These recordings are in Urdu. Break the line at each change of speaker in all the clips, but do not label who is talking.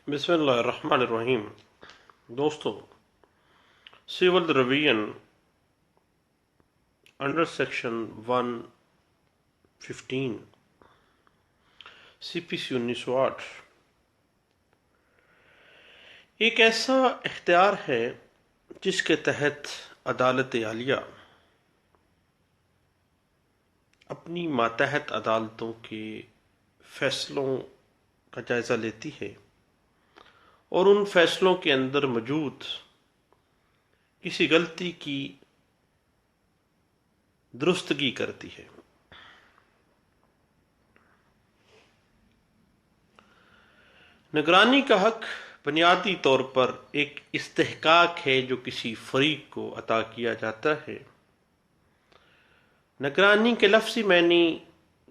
بسم اللہ الرحمن الرحیم۔ دوستو، civil revision under section 115 CPC 1908 ایک ایسا اختیار ہے جس کے تحت عدالت عالیہ اپنی ماتحت عدالتوں کے فیصلوں کا جائزہ لیتی ہے اور ان فیصلوں کے اندر موجود کسی غلطی کی درستگی کرتی ہے۔ نگرانی کا حق بنیادی طور پر ایک استحقاق ہے جو کسی فریق کو عطا کیا جاتا ہے۔ نگرانی کے لفظی معنی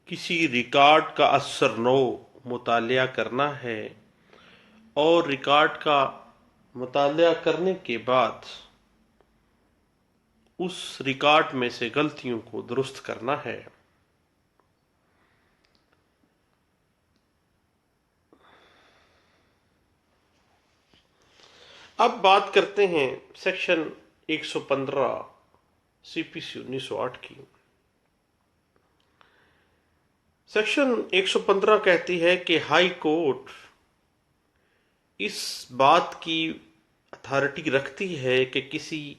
کسی ریکارڈ کا اثر نو مطالعہ کرنا ہے اور ریکارڈ کا مطالعہ کرنے کے بعد اس ریکارڈ میں سے غلطیوں کو درست کرنا ہے۔ اب بات کرتے ہیں سیکشن 115 CPC 1908 کی۔ سیکشن 115 کہتی ہے کہ ہائی کورٹ اس بات کی اتھارٹی رکھتی ہے کہ کسی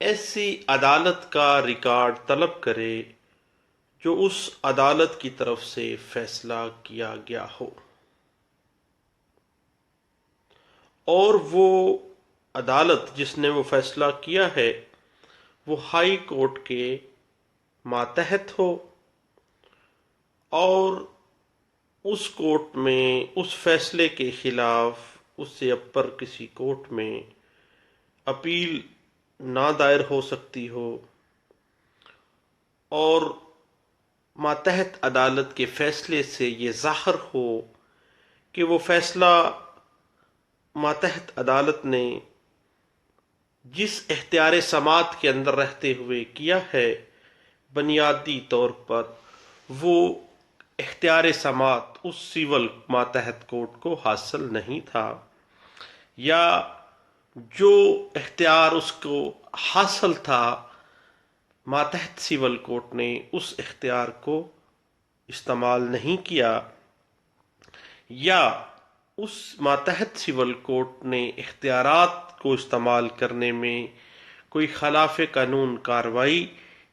ایسی عدالت کا ریکارڈ طلب کرے جو اس عدالت کی طرف سے فیصلہ کیا گیا ہو، اور وہ عدالت جس نے وہ فیصلہ کیا ہے وہ ہائی کورٹ کے ماتحت ہو، اور اس کورٹ میں اس فیصلے کے خلاف اس سے اپر کسی کورٹ میں اپیل نہ دائر ہو سکتی ہو، اور ماتحت عدالت کے فیصلے سے یہ ظاہر ہو کہ وہ فیصلہ ماتحت عدالت نے جس اختیار سماعت کے اندر رہتے ہوئے کیا ہے بنیادی طور پر وہ اختیار سماعت اس سول ماتحت کورٹ کو حاصل نہیں تھا، یا جو اختیار اس کو حاصل تھا ماتحت سول کورٹ نے اس اختیار کو استعمال نہیں کیا، یا اس ماتحت سول کورٹ نے اختیارات کو استعمال کرنے میں کوئی خلاف قانون کارروائی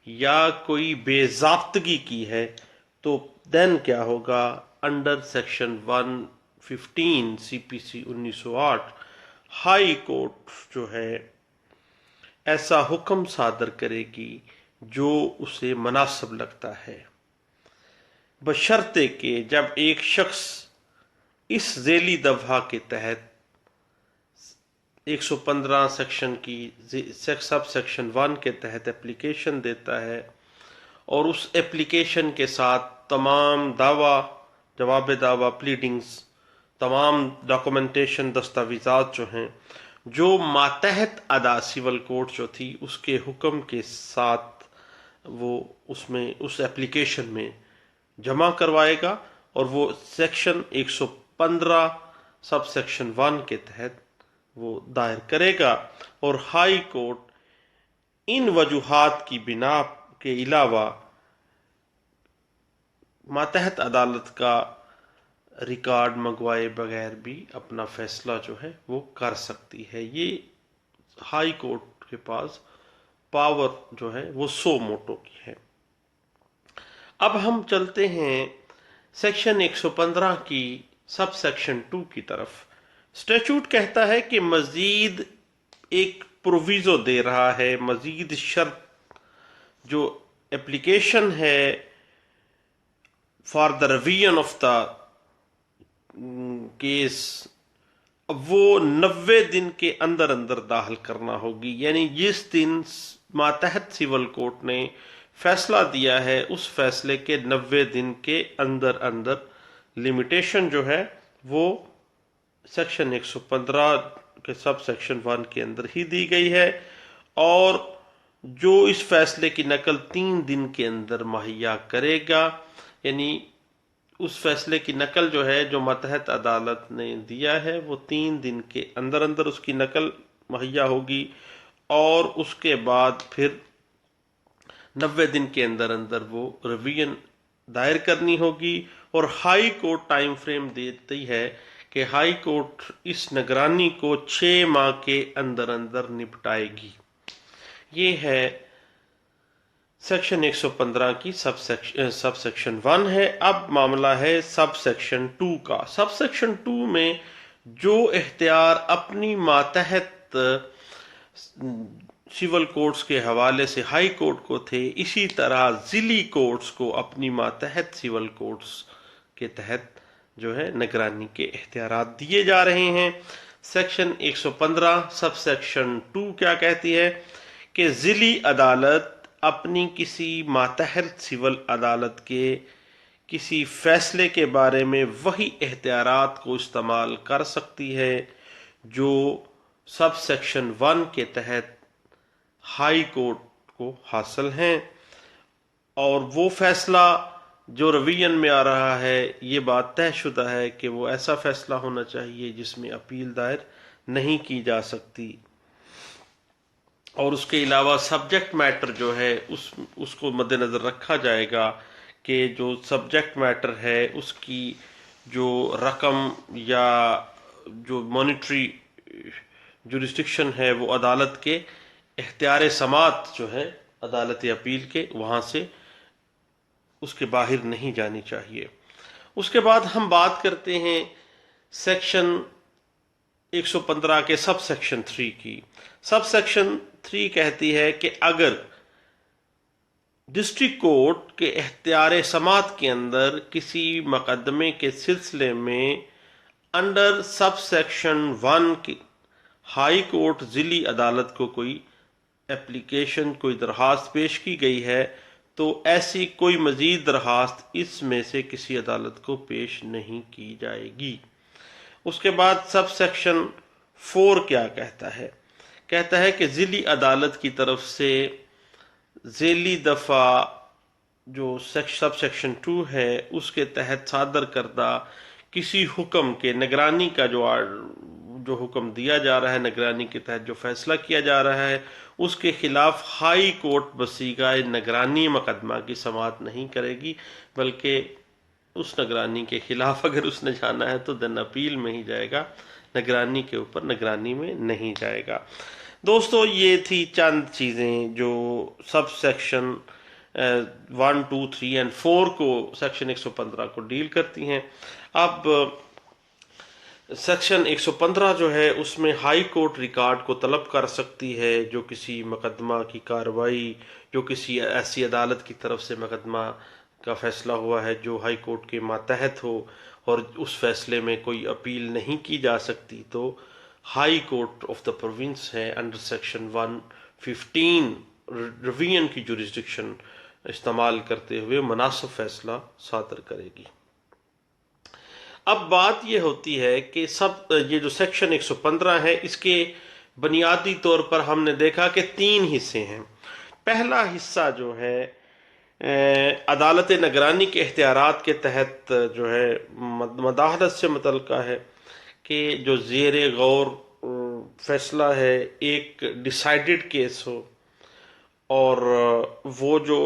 یا کوئی بے ضابطگی کی ہے، تو دین کیا ہوگا؟ Under section 115 CPC 1908 high court جو ہے ایسا حکم صادر کرے گی جو اسے مناسب لگتا ہے، بشرطے کہ جب ایک شخص اس ذیلی دفعہ کے تحت 115 سیکشن کی سب سیکشن 1 کے تحت اپلیکیشن دیتا ہے اور اس اپلیکیشن کے ساتھ تمام جواب دعویٰ پلیڈنگز، تمام ڈاکومنٹیشن دستاویزات جو ہیں جو ماتحت ادا سول کورٹ جو تھی اس کے حکم کے ساتھ وہ اس اپلیکیشن میں جمع کروائے گا، اور وہ سیکشن 115 سب سیکشن 1 کے تحت وہ دائر کرے گا، اور ہائی کورٹ ان وجوہات کی بنا کے علاوہ ماتحت عدالت کا ریکارڈ منگوائے بغیر بھی اپنا فیصلہ جو ہے وہ کر سکتی ہے۔ یہ ہائی کورٹ کے پاس پاور جو ہے وہ سو موٹو کی ہے۔ اب ہم چلتے ہیں سیکشن 115 کی سب سیکشن 2 کی طرف۔ اسٹیچوٹ کہتا ہے کہ مزید ایک پروویزو دے رہا ہے، مزید شرط جو اپلیکیشن ہے for the revision of the case وہ 90 دن کے اندر داخل کرنا ہوگی، یعنی جس دن ماتحت سول کورٹ نے فیصلہ دیا ہے اس فیصلے کے 90 دن کے اندر لمیٹیشن جو ہے وہ سیکشن 115 کے سب سیکشن 1 کے اندر ہی دی گئی ہے، اور جو اس فیصلے کی نقل 3 دن کے اندر مہیا کرے گا، یعنی اس فیصلے کی نقل جو ہے جو ماتحت عدالت نے دیا ہے وہ 3 دن کے اندر اندر اس کی نقل مہیا ہوگی، اور اس کے بعد پھر 90 دن کے اندر اندر وہ ریویژن دائر کرنی ہوگی، اور ہائی کورٹ ٹائم فریم دیتی ہے کہ ہائی کورٹ اس نگرانی کو 6 ماہ کے اندر اندر نپٹائے گی۔ یہ ہے سیکشن 115 کی سب سیکشن 1 ہے۔ اب معاملہ ہے سب سیکشن 2 کا۔ سب سیکشن 2 میں جو اختیار اپنی ماتحت سول کورٹس کے حوالے سے ہائی کورٹ کو تھے، اسی طرح ضلعی کورٹس کو اپنی ماتحت سول کورٹس کے تحت جو ہے نگرانی کے اختیارات دیے جا رہے ہیں۔ سیکشن 115 سب سیکشن 2 کیا کہتی ہے کہ ضلعی عدالت اپنی کسی ماتحت سول عدالت کے کسی فیصلے کے بارے میں وہی اختیارات کو استعمال کر سکتی ہے جو سب سیکشن 1 کے تحت ہائی کورٹ کو حاصل ہیں، اور وہ فیصلہ جو ریویژن میں آ رہا ہے یہ بات طے شدہ ہے کہ وہ ایسا فیصلہ ہونا چاہیے جس میں اپیل دائر نہیں کی جا سکتی، اور اس کے علاوہ سبجیکٹ میٹر جو ہے اس کو مد نظر رکھا جائے گا کہ جو سبجیکٹ میٹر ہے اس کی جو رقم یا جو مانیٹری جورسڈکشن ہے وہ عدالت کے اختیار سماعت جو ہے عدالت اپیل کے وہاں سے اس کے باہر نہیں جانی چاہیے۔ اس کے بعد ہم بات کرتے ہیں سیکشن 115 کے سب سیکشن 3 کی۔ سب سیکشن 3 کہتی ہے کہ اگر ڈسٹرکٹ کورٹ کے اختیار سماعت کے اندر کسی مقدمے کے سلسلے میں انڈر سب سیکشن 1 کی ہائی کورٹ ضلعی عدالت کو کوئی اپلیکیشن کوئی درخواست پیش کی گئی ہے تو ایسی کوئی مزید درخواست اس میں سے کسی عدالت کو پیش نہیں کی جائے گی۔ اس کے بعد سب سیکشن 4 کیا کہتا ہے؟ کہتا ہے کہ ضلعی عدالت کی طرف سے ذیلی دفعہ جو سب سیکشن 2 ہے اس کے تحت صادر کردہ کسی حکم کے نگرانی کا جو حکم دیا جا رہا ہے، نگرانی کے تحت جو فیصلہ کیا جا رہا ہے، اس کے خلاف ہائی کورٹ بصیغہ نگرانی مقدمہ کی سماعت نہیں کرے گی، بلکہ اس نگرانی کے خلاف اگر اس نے جانا ہے تو دن اپیل میں ہی جائے گا، نگرانی کے اوپر نگرانی میں نہیں جائے گا۔ دوستو یہ تھی چند چیزیں جو سب سیکشن 1، 2، 3 اور 4 کو سیکشن 115 کو ڈیل کرتی ہیں۔ اب سیکشن 115 جو ہے اس میں ہائی کورٹ ریکارڈ کو طلب کر سکتی ہے جو کسی مقدمہ کی کارروائی جو کسی ایسی عدالت کی طرف سے مقدمہ کا فیصلہ ہوا ہے جو ہائی کورٹ کے ماتحت ہو اور اس فیصلے میں کوئی اپیل نہیں کی جا سکتی، تو high court of the province ہے انڈر سیکشن 115 ریویژن کی جورسڈکشن استعمال کرتے ہوئے مناسب فیصلہ صادر کرے گی۔ اب بات یہ ہوتی ہے کہ یہ جو سیکشن 115 ہے اس کے بنیادی طور پر ہم نے دیکھا کہ 3 حصے ہیں۔ پہلا حصہ جو ہے عدالت نگرانی کے اختیارات کے تحت جو ہے مداخلت سے متعلقہ ہے کہ جو زیر غور فیصلہ ہے ایک ڈیسائیڈڈ کیس ہو، اور وہ جو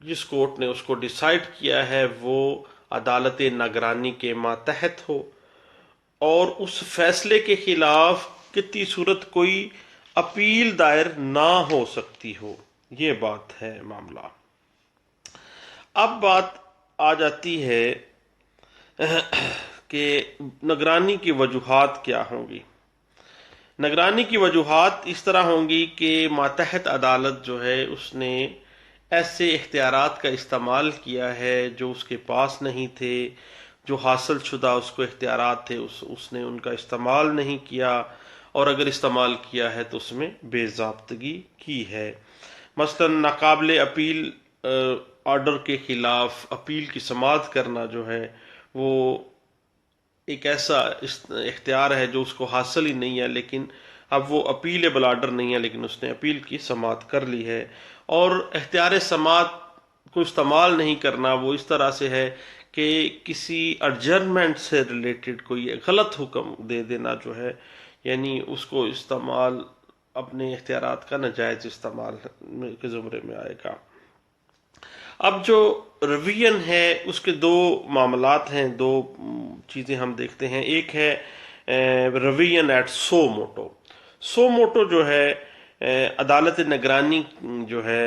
جس کورٹ نے اس کو ڈیسائیڈ کیا ہے وہ عدالت نگرانی کے ماتحت ہو، اور اس فیصلے کے خلاف کسی صورت کوئی اپیل دائر نہ ہو سکتی ہو۔ یہ بات ہے معاملہ۔ اب بات آ جاتی ہے کہ نگرانی کی وجوہات کیا ہوں گی۔ نگرانی کی وجوہات اس طرح ہوں گی کہ ماتحت عدالت جو ہے اس نے ایسے اختیارات کا استعمال کیا ہے جو اس کے پاس نہیں تھے، جو حاصل شدہ اس کو اختیارات تھے اس نے ان کا استعمال نہیں کیا، اور اگر استعمال کیا ہے تو اس میں بے ضابطگی کی ہے۔ مثلا ناقابل اپیل آرڈر کے خلاف اپیل کی سماعت کرنا جو ہے وہ ایک ایسا اختیار ہے جو اس کو حاصل ہی نہیں ہے، لیکن اب وہ اپیلیبل آرڈر نہیں ہے لیکن اس نے اپیل کی سماعت کر لی ہے۔ اور اختیار سماعت کو استعمال نہیں کرنا وہ اس طرح سے ہے کہ کسی ارجرمنٹ سے ریلیٹڈ کوئی غلط حکم دے دینا جو ہے، یعنی اس کو استعمال اپنے اختیارات کا ناجائز استعمال کے زمرے میں آئے گا۔ اب جو ریویژن ہے اس کے دو معاملات ہیں، دو چیزیں ہم دیکھتے ہیں۔ ایک ہے revision at suo motu. Suo motu جو ہے عدالت نگرانی جو ہے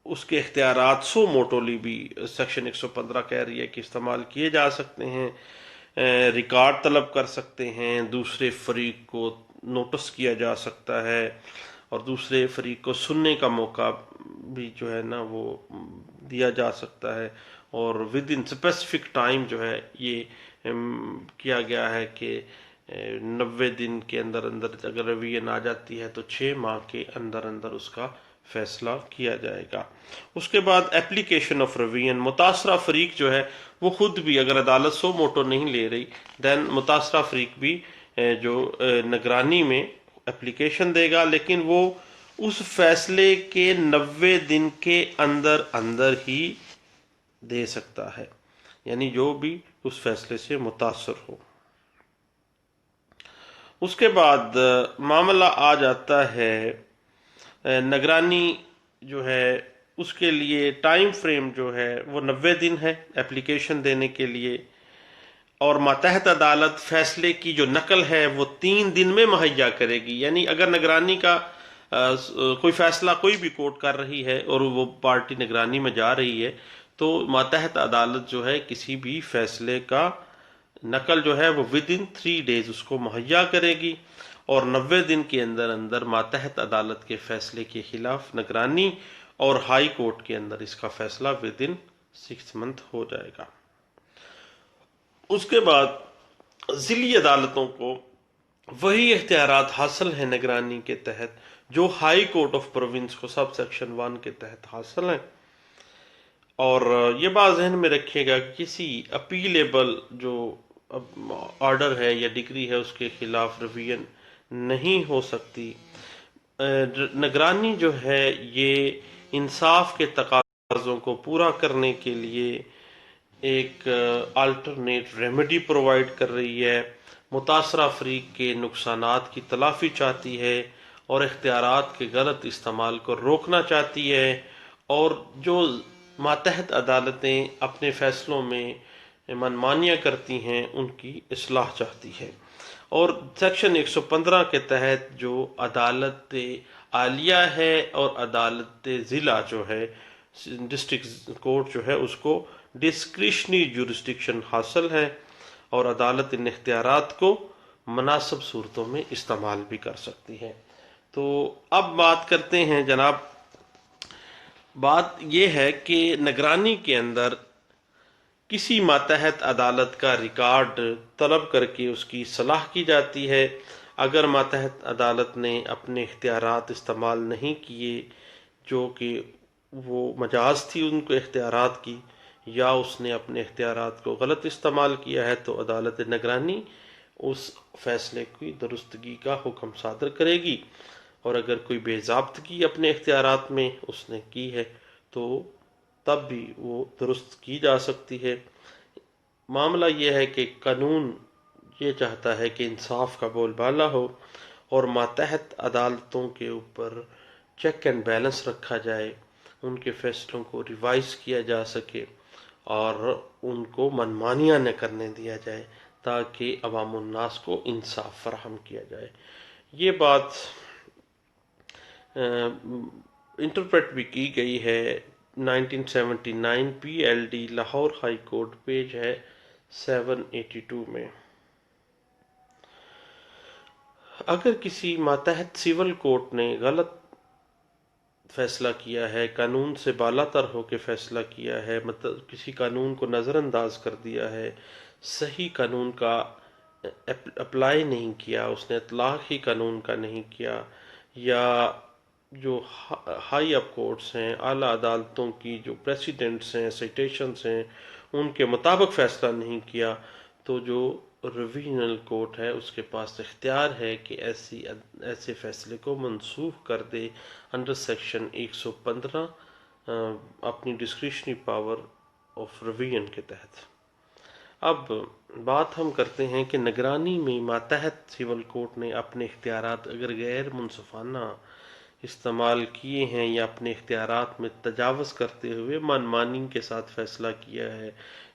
اس کے اختیارات سو موٹولی بھی سیکشن 115 کہہ رہی ہے کہ استعمال کیے جا سکتے ہیں۔ ریکارڈ طلب کر سکتے ہیں، دوسرے فریق کو نوٹس کیا جا سکتا ہے، اور دوسرے فریق کو سننے کا موقع بھی جو ہے نا وہ دیا جا سکتا ہے، اور ود ان اسپیسیفک ٹائم جو ہے یہ کیا گیا ہے کہ 90 دن کے اندر اندر اگر ریویژن آ جاتی ہے تو 6 ماہ کے اندر اندر اس کا فیصلہ کیا جائے گا۔ اس کے بعد اپلیکیشن آف ریویژن، متاثرہ فریق جو ہے وہ خود بھی، اگر عدالت سو موٹو نہیں لے رہی دین متاثرہ فریق بھی جو نگرانی میں اپلیکیشن دے گا، لیکن وہ اس فیصلے کے 90 دن کے اندر اندر ہی دے سکتا ہے، یعنی جو بھی اس فیصلے سے متاثر ہو۔ اس کے بعد معاملہ آ جاتا ہے نگرانی جو ہے اس کے لیے ٹائم فریم جو ہے وہ 90 دن ہے اپلیکیشن دینے کے لیے، اور ماتحت عدالت فیصلے کی جو نقل ہے وہ 3 دن میں مہیا کرے گی۔ یعنی اگر نگرانی کا کوئی فیصلہ کوئی بھی کورٹ کر رہی ہے اور وہ پارٹی نگرانی میں جا رہی ہے تو ماتحت عدالت جو ہے کسی بھی فیصلے کا نقل جو ہے وہ ود ان 3 days اس کو مہیا کرے گی، اور 90 دن کے اندر اندر ماتحت عدالت کے فیصلے کے خلاف نگرانی اور ہائی کورٹ کے اندر اس کا فیصلہ ود ان 6 month ہو جائے گا۔ اس کے بعد ضلعی عدالتوں کو وہی اختیارات حاصل ہیں نگرانی کے تحت جو ہائی کورٹ آف پروونس کو سب سیکشن 1 کے تحت حاصل ہیں، اور یہ بات ذہن میں رکھیے گا کہ کسی اپیلیبل جو آرڈر ہے یا ڈگری ہے اس کے خلاف ریویژن نہیں ہو سکتی۔ نگرانی جو ہے یہ انصاف کے تقاضوں کو پورا کرنے کے لیے ایک الٹرنیٹ ریمیڈی پرووائڈ کر رہی ہے، متاثرہ فریق کے نقصانات کی تلافی چاہتی ہے، اور اختیارات کے غلط استعمال کو روکنا چاہتی ہے، اور جو ماتحت عدالتیں اپنے فیصلوں میں منمانیاں کرتی ہیں ان کی اصلاح چاہتی ہے۔ اور سیکشن 115 کے تحت جو عدالت عالیہ ہے اور عدالت ضلع جو ہے ڈسٹرکٹ کورٹ جو ہے اس کو ڈسکریشنری جورسڈکشن حاصل ہے، اور عدالت ان اختیارات کو مناسب صورتوں میں استعمال بھی کر سکتی ہے۔ تو اب بات کرتے ہیں جناب، بات یہ ہے کہ نگرانی کے اندر کسی ماتحت عدالت کا ریکارڈ طلب کر کے اس کی صلاح کی جاتی ہے۔ اگر ماتحت عدالت نے اپنے اختیارات استعمال نہیں کیے جو کہ وہ مجاز تھی ان کو اختیارات کی، یا اس نے اپنے اختیارات کو غلط استعمال کیا ہے، تو عدالت نگرانی اس فیصلے کی درستگی کا حکم صادر کرے گی، اور اگر کوئی بے ضابطگی اپنے اختیارات میں اس نے کی ہے تو تب بھی وہ درست کی جا سکتی ہے۔ معاملہ یہ ہے کہ قانون یہ چاہتا ہے کہ انصاف کا بول بالا ہو، اور ماتحت عدالتوں کے اوپر چیک اینڈ بیلنس رکھا جائے، ان کے فیصلوں کو ریوائز کیا جا سکے، اور ان کو منمانیاں نہ کرنے دیا جائے، تاکہ عوام الناس کو انصاف فراہم کیا جائے۔ یہ بات انٹرپریٹ بھی کی گئی ہے 1979 P L D Lahore high court page ہے 782 میں۔ اگر کسی ماتحت سول کورٹ نے غلط فیصلہ کیا ہے، قانون سے بالا تر ہو کے فیصلہ کیا ہے، مطلب کسی قانون کو نظر انداز کر دیا ہے، صحیح قانون کا اپلائی نہیں کیا، اس نے اطلاق ہی قانون کا نہیں کیا، یا جو ہائی اپ کورٹس ہیں، اعلیٰ عدالتوں کی جو پریسیڈنٹس ہیں، سائٹیشنز ہیں، ان کے مطابق فیصلہ نہیں کیا، تو جو ریویژنل کورٹ ہے اس کے پاس اختیار ہے کہ ایسے فیصلے کو منسوخ کر دے انڈر سیکشن 115 اپنی ڈسکریشنری پاور آف ریویژن کے تحت۔ اب بات ہم کرتے ہیں کہ نگرانی میں ماتحت سول کورٹ نے اپنے اختیارات اگر غیر منصفانہ استعمال کیے ہیں یا اپنے اختیارات میں تجاوز کرتے ہوئے من مانی کے ساتھ فیصلہ کیا ہے،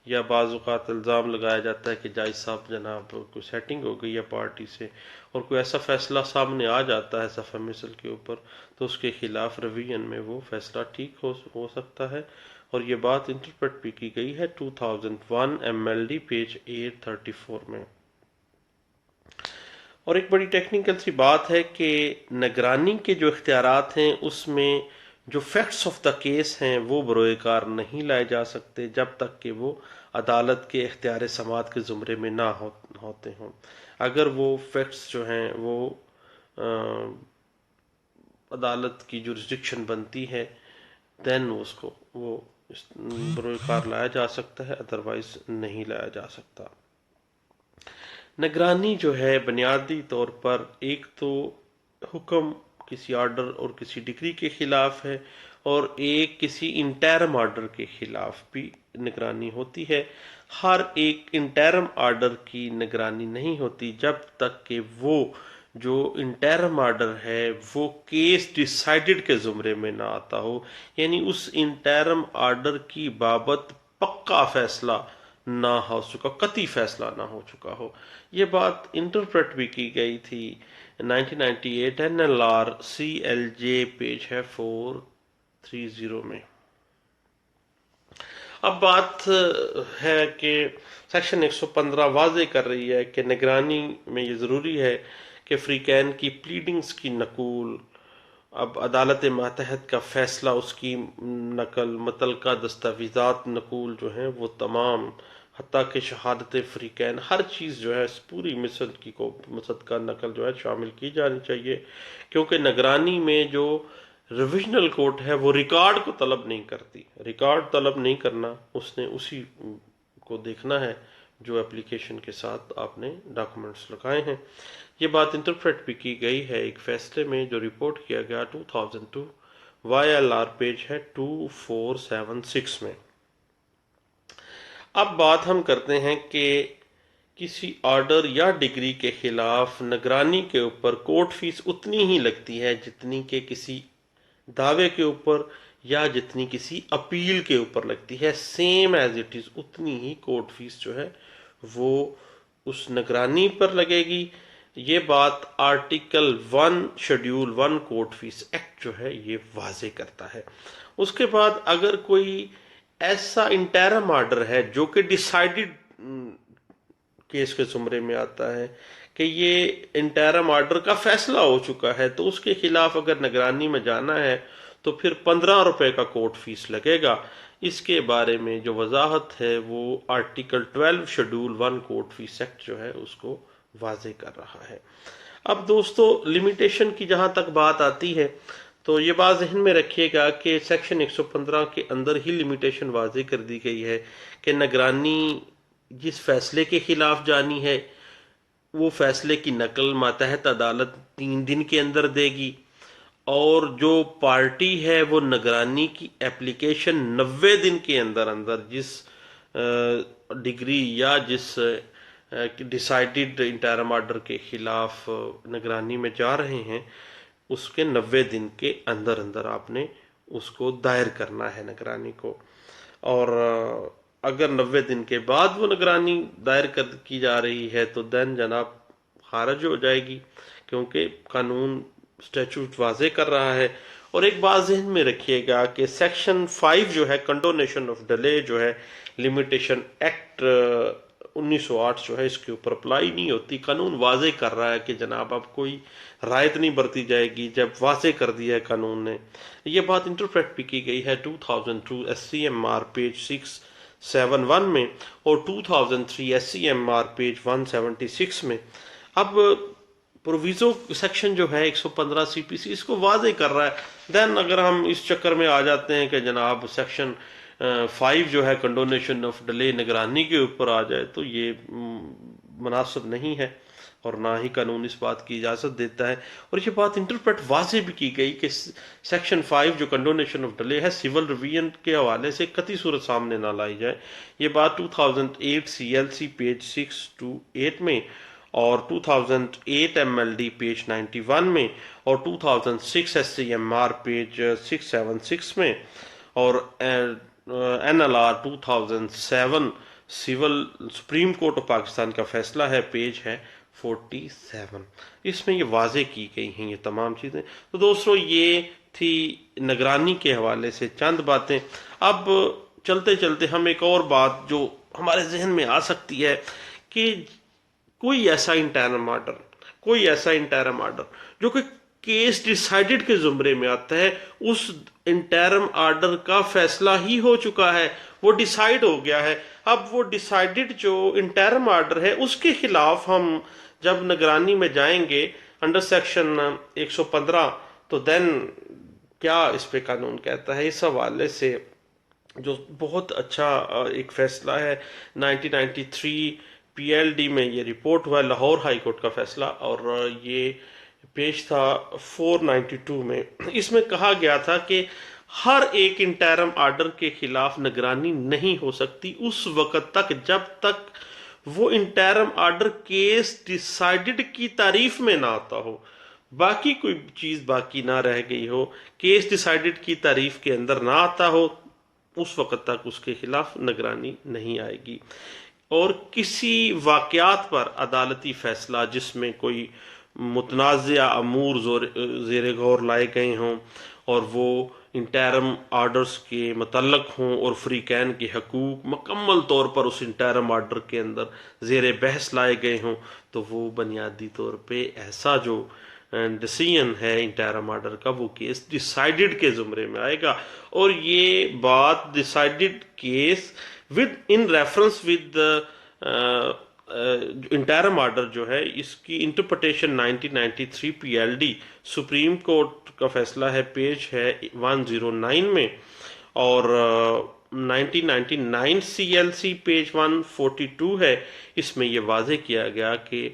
یا بعض اوقات الزام لگایا جاتا ہے کہ جائز صاحب جناب کوئی سیٹنگ ہو گئی ہے پارٹی سے اور کوئی ایسا فیصلہ سامنے آ جاتا ہے صفحہ مثل کے اوپر، تو اس کے خلاف ریویژن میں وہ فیصلہ ٹھیک ہو سکتا ہے، اور یہ بات انٹرپریٹ بھی کی گئی ہے 2001 MLD پیج 834 میں۔ اور ایک بڑی ٹیکنیکل سی بات ہے کہ نگرانی کے جو اختیارات ہیں اس میں جو فیکٹس آف دا کیس ہیں وہ بروئے کار نہیں لائے جا سکتے جب تک کہ وہ عدالت کے اختیار سماعت کے زمرے میں نہ ہوتے ہوں۔ اگر وہ فیکٹس جو ہیں وہ عدالت کی جورسڈکشن بنتی ہے دین اس کو وہ بروئے کار لایا جا سکتا ہے، ادروائز نہیں لایا جا سکتا۔ نگرانی جو ہے بنیادی طور پر ایک تو حکم کسی آرڈر اور کسی ڈگری کے خلاف ہے، اور ایک کسی انٹرم آرڈر کے خلاف بھی نگرانی ہوتی ہے۔ ہر ایک انٹرم آرڈر کی نگرانی نہیں ہوتی جب تک کہ وہ جو انٹرم آرڈر ہے وہ کیس ڈیسائیڈڈ کے زمرے میں نہ آتا ہو، یعنی اس انٹرم آرڈر کی بابت پکا فیصلہ نہ ہو چکا، قطعی فیصلہ نہ ہو چکا ہو۔ یہ بات انٹرپریٹ بھی کی گئی تھی 1998 NLR CLJ پیج ہے 430 میں۔ اب بات ہے کہ سیکشن 115 واضح کر رہی ہے کہ نگرانی میں یہ ضروری ہے کہ فریقین کی پلیڈنگز کی نقول، اب عدالت ماتحت کا فیصلہ، اس کی نقل، متعلقہ دستاویزات نقول جو ہیں وہ تمام، حتیٰ کہ شہادت فریقین، ہر چیز جو ہے اس پوری مصدقہ نقل جو ہے شامل کی جانی چاہیے، کیونکہ نگرانی میں جو ریویژنل کورٹ ہے وہ ریکارڈ کو طلب نہیں کرتی۔ ریکارڈ طلب نہیں کرنا، اس نے اسی کو دیکھنا ہے جو اپلیکیشن کے ساتھ آپ نے ڈاکومنٹس لگائے ہیں۔ یہ بات انٹرپریٹ بھی کی گئی ہے ایک فیصلے میں جو رپورٹ کیا گیا 2002 YLR پیج ہے 2476 میں۔ اب بات ہم کرتے ہیں کہ کسی آرڈر یا ڈگری کے خلاف نگرانی کے اوپر کورٹ فیس اتنی ہی لگتی ہے جتنی کہ کسی دعوے کے اوپر یا جتنی کسی اپیل کے اوپر لگتی ہے، سیم ایز اٹ از، اتنی ہی کورٹ فیس جو ہے وہ اس نگرانی پر لگے گی۔ یہ بات article 1 schedule 1 court fee act جو ہے یہ واضح کرتا ہے۔ اس کے بعد اگر کوئی ایسا انٹرم آرڈر ہے جو کہ ڈیسائیڈڈ کیس کے زمرے میں آتا ہے کہ یہ انٹرم آرڈر کا فیصلہ ہو چکا ہے، تو اس کے خلاف اگر نگرانی میں جانا ہے تو پھر 15 روپے کا کورٹ فیس لگے گا۔ اس کے بارے میں جو وضاحت ہے وہ article 12 schedule 1 court fee act جو ہے اس کو واضح کر رہا ہے۔ اب دوستو لمیٹیشن کی جہاں تک بات آتی ہے تو یہ بات ذہن میں رکھیے گا کہ سیکشن 115 کے اندر ہی لمیٹیشن واضح کر دی گئی ہے کہ نگرانی جس فیصلے کے خلاف جانی ہے وہ فیصلے کی نقل ماتحت عدالت 3 دن کے اندر دے گی، اور جو پارٹی ہے وہ نگرانی کی اپلیکیشن 90 دن کے اندر جس ڈگری یا جس ڈیسائیڈڈ انٹرم آرڈر کے خلاف نگرانی میں جا رہے ہیں اس کے 90 دن کے اندر آپ نے اس کو دائر کرنا ہے نگرانی کو، اور اگر 90 دن کے بعد وہ نگرانی دائر کی جا رہی ہے تو دین جناب خارج ہو جائے گی، کیونکہ قانون اسٹیچوٹ واضح کر رہا ہے۔ اور ایک بات ذہن میں رکھیے گا کہ سیکشن 5 جو ہے کنڈونیشن آف ڈیلے جو ہے لمیٹیشن ایکٹ 1908 جو ہے اس کے اوپر اپلائی نہیں ہوتی۔ قانون واضح کر رہا ہے کہ جناب اب کوئی رعایت نہیں برتی جائے گی، جب واضح کر دیا ہے قانون نے۔ یہ بات انٹرپریٹ بھی کی گئی ہے 2002 SCMR پیج 671 میں اور 2003 SCMR پیج 176 میں۔ اب پروویزو سیکشن جو ہے 115 CPC اس کو واضح کر رہا ہے۔ دین اگر ہم اس چکر میں آ جاتے ہیں کہ جناب سیکشن 5 جو ہے کنڈونیشن آف ڈیلے نگرانی کے اوپر آ جائے تو یہ مناسب نہیں ہے اور نہ ہی قانون اس بات کی اجازت دیتا ہے. اور یہ بات انٹرپریٹ واضح بھی کی گئی کہ سیکشن 5 جو کنڈونیشن آف ڈیلے ہے سول ریویژن کے حوالے سے قطعی صورت سامنے نہ لائی جائے. یہ بات 2008 CLC پیج 6 to 8 میں اور 2008 MLD پیج 91 میں اور 2006 SCMR پیج 676 میں اور NLR 2007 civil supreme court of Pakistan کا فیصلہ ہے پیج ہے 47. اس میں یہ واضح کی گئی ہیں یہ تمام چیزیں. تو دوستو یہ تھی نگرانی کے حوالے سے چند باتیں. اب چلتے چلتے ہم ایک اور بات جو ہمارے ذہن میں آ سکتی ہے کہ کوئی ایسا انٹرم آرڈر جو کہ کیس ڈیسائیڈڈ کے زمرے میں آتا ہے، اس انٹرم آرڈر کا فیصلہ ہی ہو چکا ہے، وہ ڈیسائیڈ ہو گیا ہے. اب وہ ڈیسائیڈڈ جو انٹرم آرڈر ہے اس کے خلاف ہم جب نگرانی میں جائیں گے انڈر سیکشن 115 تو دین کیا اس پہ قانون کہتا ہے. اس حوالے سے جو بہت اچھا ایک فیصلہ ہے 1993 PLD میں یہ رپورٹ ہوا ہے، لاہور ہائی کورٹ کا فیصلہ، اور یہ پیش تھا 492 میں. اس میں کہا گیا تھا کہ ہر ایک انٹرم آرڈر کے خلاف نگرانی نہیں ہو سکتی اس وقت تک جب تک وہ انٹرم آرڈر کیس ڈیسائیڈڈ کی تعریف میں نہ آتا ہو، باقی کوئی چیز باقی نہ رہ گئی ہو، کیس ڈیسائیڈڈ کی تعریف کے اندر نہ آتا ہو، اس وقت تک اس کے خلاف نگرانی نہیں آئے گی. اور کسی واقعات پر عدالتی فیصلہ جس میں کوئی متنازع امور زیر غور لائے گئے ہوں اور وہ انٹرم آرڈرز کے متعلق ہوں اور فریقین کے حقوق مکمل طور پر اس انٹرم آرڈر کے اندر زیر بحث لائے گئے ہوں، تو وہ بنیادی طور پہ ایسا جو ڈیسیژن ہے انٹرم آرڈر کا وہ کیس ڈیسائیڈڈ کے زمرے میں آئے گا. اور یہ بات decided case in reference with interim order جو ہے اس کی انٹرپریٹیشن 1993 PLD سپریم کورٹ کا فیصلہ ہے پیج ہے 109 میں، اور 1999 CLC پیج 142 ہے. اس میں یہ واضح کیا گیا کہ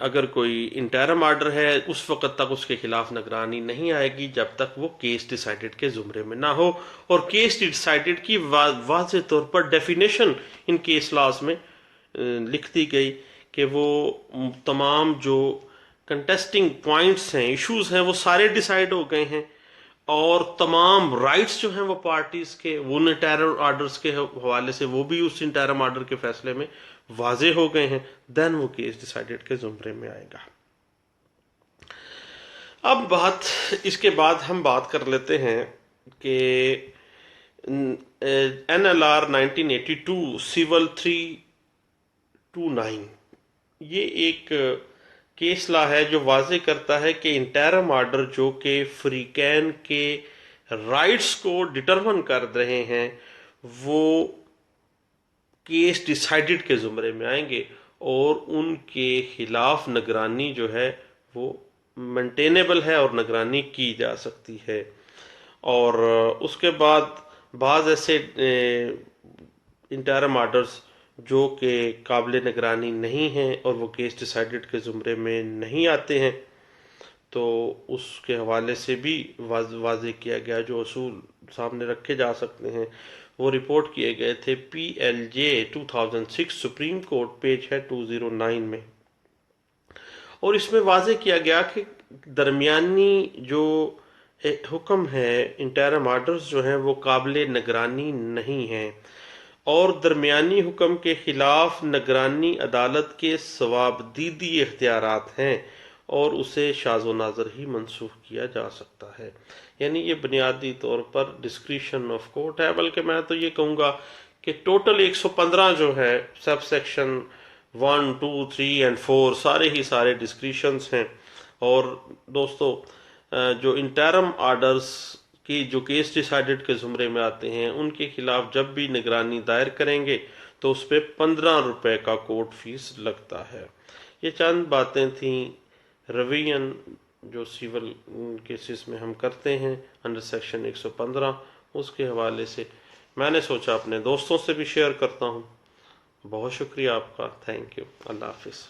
اگر کوئی انٹرم آرڈر ہے اس وقت تک اس کے خلاف نگرانی نہیں آئے گی جب تک وہ کیس ڈیسائیڈڈ کے زمرے میں نہ ہو. اور کیس ڈیسائیڈڈ کی واضح طور پر ڈیفینیشن ان کیس لاز میں لکھ دی گئی کہ وہ تمام جو کنٹیسٹنگ پوائنٹس ہیں، ایشوز ہیں، وہ سارے ڈیسائیڈ ہو گئے ہیں، اور تمام رائٹس جو ہیں وہ پارٹیز کے وہ انٹرم آرڈرز کے حوالے سے وہ بھی اس انٹرم آرڈر کے فیصلے میں واضح ہو گئے ہیں. دین وہ کیس ڈیسائیڈڈ کے زمرے میں آئے گا. اب اس کے بعد ہم بات کر لیتے ہیں کہ NLR 1982 سول 329 یہ ایک کیس لا ہے جو واضح کرتا ہے کہ انٹرم آرڈر جو کہ فریقین کے رائٹس کو ڈٹرمن کر رہے ہیں وہ کیس ڈیسائیڈڈ کے زمرے میں آئیں گے، اور ان کے خلاف نگرانی جو ہے وہ مینٹینیبل ہے اور نگرانی کی جا سکتی ہے. اور اس کے بعد بعض ایسے انٹرم آرڈرز جو کہ قابل نگرانی نہیں ہیں اور وہ کیس ڈیسائیڈڈ کے زمرے میں نہیں آتے ہیں، تو اس کے حوالے سے بھی واضح کیا گیا جو اصول سامنے رکھے جا سکتے ہیں. وہ رپورٹ کیے گئے تھے PLJ 2006 سپریم کورٹ پیج ہے 209 میں، اور اس میں واضح کیا گیا کہ درمیانی جو حکم ہے انٹرم آرڈرز جو ہیں وہ قابل نگرانی نہیں ہیں، اور درمیانی حکم کے خلاف نگرانی عدالت کے ثوابدیدی اختیارات ہیں اور اسے شاذ و نادر ہی منسوخ کیا جا سکتا ہے. یعنی یہ بنیادی طور پر ڈسکریشن آف کورٹ ہے، بلکہ میں تو یہ کہوں گا کہ ٹوٹل 115 جو ہے سب سیکشن 1 2 3 اور 4 سارے ڈسکریشنز ہیں. اور دوستو جو انٹرم آرڈرز کی جو کیس ڈیسائیڈڈ کے زمرے میں آتے ہیں ان کے خلاف جب بھی نگرانی دائر کریں گے تو اس پہ 15 روپے کا کورٹ فیس لگتا ہے. یہ چند باتیں تھیں ریویژن جو سیول کیسز میں ہم کرتے ہیں انڈر سیکشن 115، اس کے حوالے سے میں نے سوچا اپنے دوستوں سے بھی شیئر کرتا ہوں. بہت شکریہ آپ کا، تھینک یو، اللہ حافظ۔